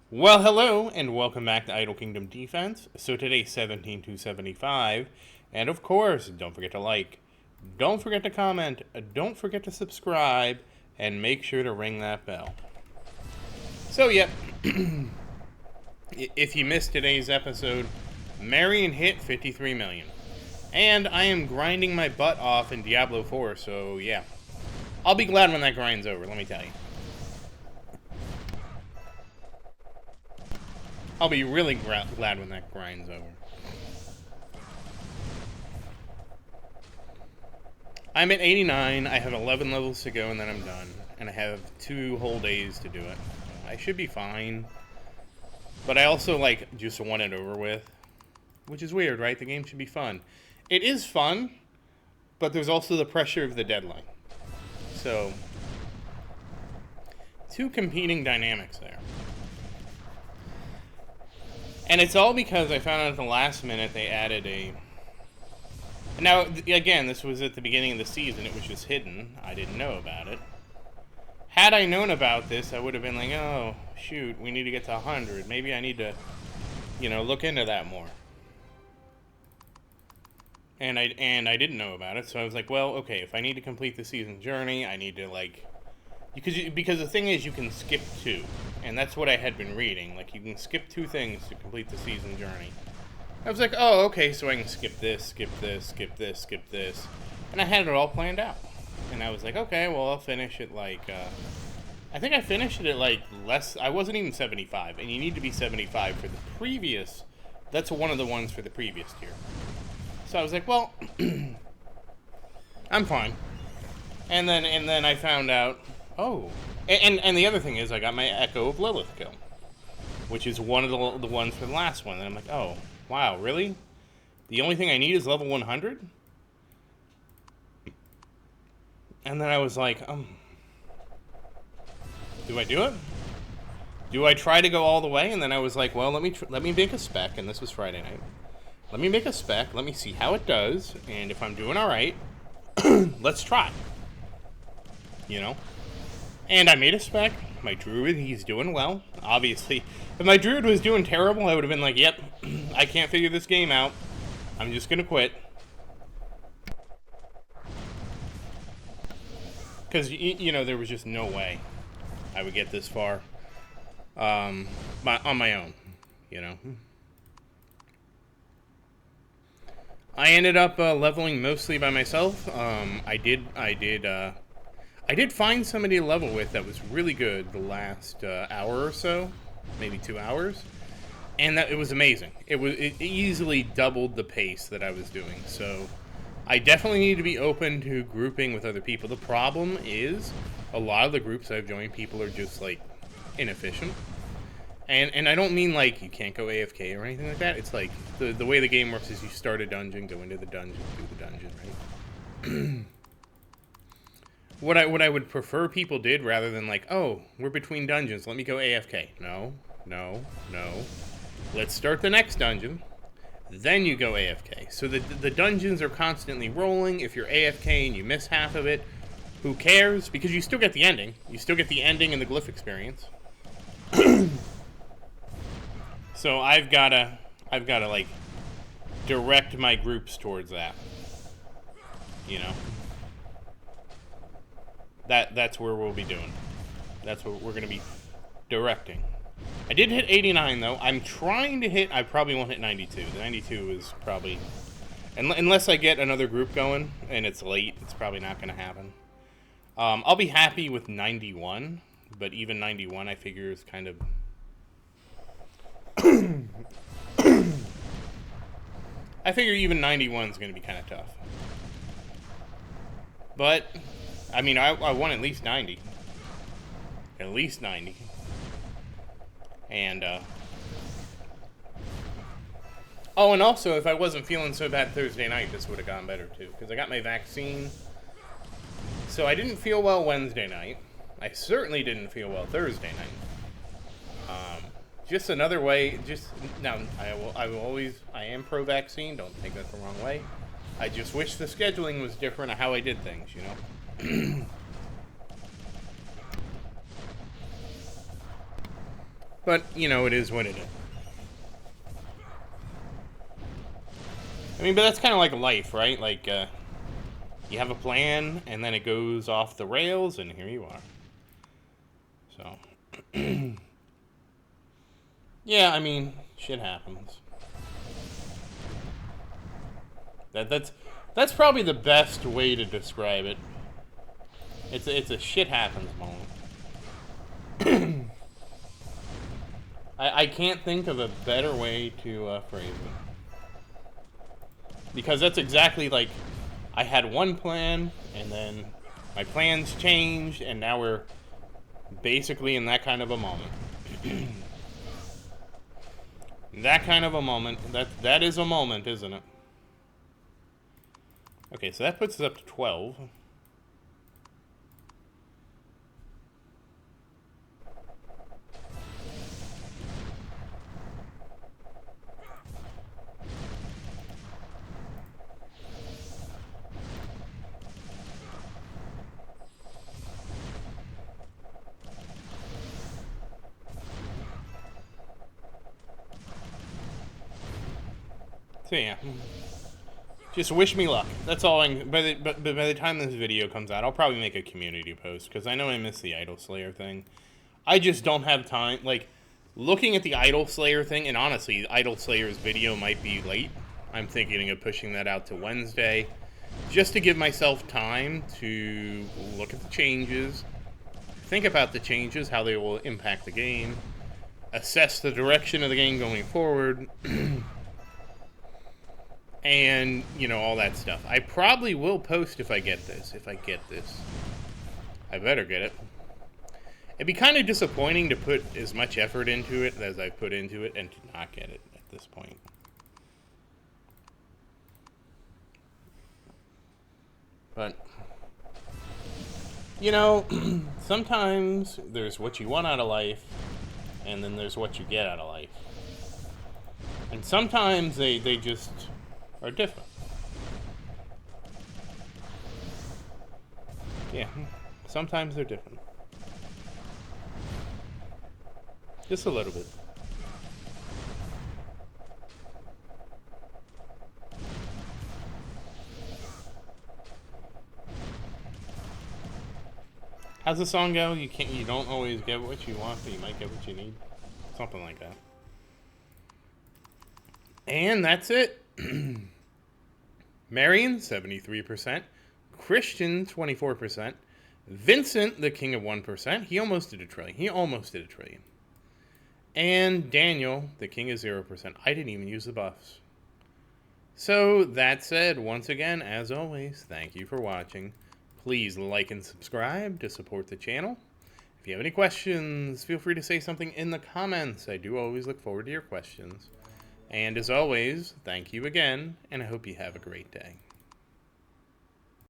Well, hello, and welcome back to Idle Kingdom Defense. So today's 17-275, and of course, don't forget to like, don't forget to comment, don't forget to subscribe, and make sure to ring that bell. So, yep, if you missed today's episode, Marion hit 53 million. And I am grinding my butt off in Diablo 4, so yeah. I'll be glad when that grind's over, let me tell you. I'll be really glad when that grind's over. I'm at 89, I have 11 levels to go and then I'm done. And I have 2 whole days to do it. I should be fine. But I also, just want it over with. Which is weird, right? The game should be fun. It is fun, but there's also the pressure of the deadline. So, 2 competing dynamics there. And it's all because I found out at the last minute they added a... Now, again, this was at the beginning of the season. It was just hidden. I didn't know about it. Had I known about this, I would have been like, oh, shoot, we need to get to 100. Maybe I need to, look into that more. And I didn't know about it, so I was like, well, okay, if I need to complete the season journey, I need to, because the thing is, you can skip 2. And that's what I had been reading. You can skip 2 things to complete the season journey. I was like, oh, okay, so I can skip this, skip this, skip this, skip this. And I had it all planned out. And I was like, okay, well, I'll finish it I think I finished it at less... I wasn't even 75. And you need to be 75 for the previous... That's one of the ones for the previous tier. So I was like, well, I'm fine. And then I found out... Oh, and the other thing is I got my Echo of Lilith kill, which is one of the ones for the last one. And I'm like, oh, wow, really? The only thing I need is level 100? And then I was like, do I do it? Do I try to go all the way? And then I was like, well, let me make a spec, and this was Friday night. Let me make a spec, let me see how it does, and if I'm doing all right, let's try. And I made a spec. My druid, he's doing well. Obviously, if my druid was doing terrible, I would have been like, yep, I can't figure this game out. I'm just going to quit. Because, there was just no way I would get this far on my own, I ended up leveling mostly by myself. I did find somebody to level with that was really good the last hour or so, maybe 2 hours, and it was amazing. It easily doubled the pace that I was doing. So I definitely need to be open to grouping with other people. The problem is a lot of the groups I've joined, people are just inefficient, and I don't mean you can't go AFK or anything like that. It's the way the game works is you start a dungeon, go into the dungeon, do the dungeon, right? What I would prefer people did, rather than oh, we're between dungeons, let me go AFK. No. Let's start the next dungeon, then you go AFK. So the dungeons are constantly rolling. If you're AFK and you miss half of it, who cares? Because you still get the ending. You still get the ending and the glyph experience. So I've gotta direct my groups towards that. That's where we'll be doing. That's what we're going to be directing. I did hit 89, though. I'm trying to hit... I probably won't hit 92. The 92 is probably... Unless I get another group going, and it's late, it's probably not going to happen. I'll be happy with 91, but even 91, I figure, is kind of... I figure even 91 is going to be kind of tough. But... I mean, I want at least 90. At least 90. And, oh, and also, if I wasn't feeling so bad Thursday night, this would have gone better, too. Because I got my vaccine. So I didn't feel well Wednesday night. I certainly didn't feel well Thursday night. Just another way, now, I am pro-vaccine, don't take that the wrong way. I just wish the scheduling was different of how I did things, But, you know, it is what it is. I mean, but that's kind of like life, right? Like, you have a plan, and then it goes off the rails, and here you are. So, yeah, I mean, shit happens. That's probably the best way to describe it. It's a shit happens moment. I can't think of a better way to phrase it. Because that's exactly like, I had one plan, and then my plans changed, and now we're basically in that kind of a moment. That kind of a moment. That is a moment, isn't it? Okay, so that puts us up to 12. So yeah, just wish me luck. That's all. By the time this video comes out, I'll probably make a community post because I know I missed the Idol Slayer thing. I just don't have time. Like, looking at the Idol Slayer thing, and honestly, Idol Slayer's video might be late. I'm thinking of pushing that out to Wednesday, just to give myself time to look at the changes, think about the changes, how they will impact the game, assess the direction of the game going forward. And, you know, all that stuff. I probably will post if I get this. I better get it. It'd be kind of disappointing to put as much effort into it as I put into it and to not get it at this point. But, you know, sometimes there's what you want out of life, and then there's what you get out of life. And sometimes they just are different. Yeah, sometimes they're different. Just a little bit. How's the song go? You don't always get what you want, but you might get what you need. Something like that. And that's it. Marion, 73%. Christian, 24%. Vincent, the king of 1%. He almost did a trillion. And Daniel, the king of 0%. I didn't even use the buffs. So, that said, once again, as always, thank you for watching. Please like and subscribe to support the channel. If you have any questions, feel free to say something in the comments. I do always look forward to your questions. And as always, thank you again, and I hope you have a great day.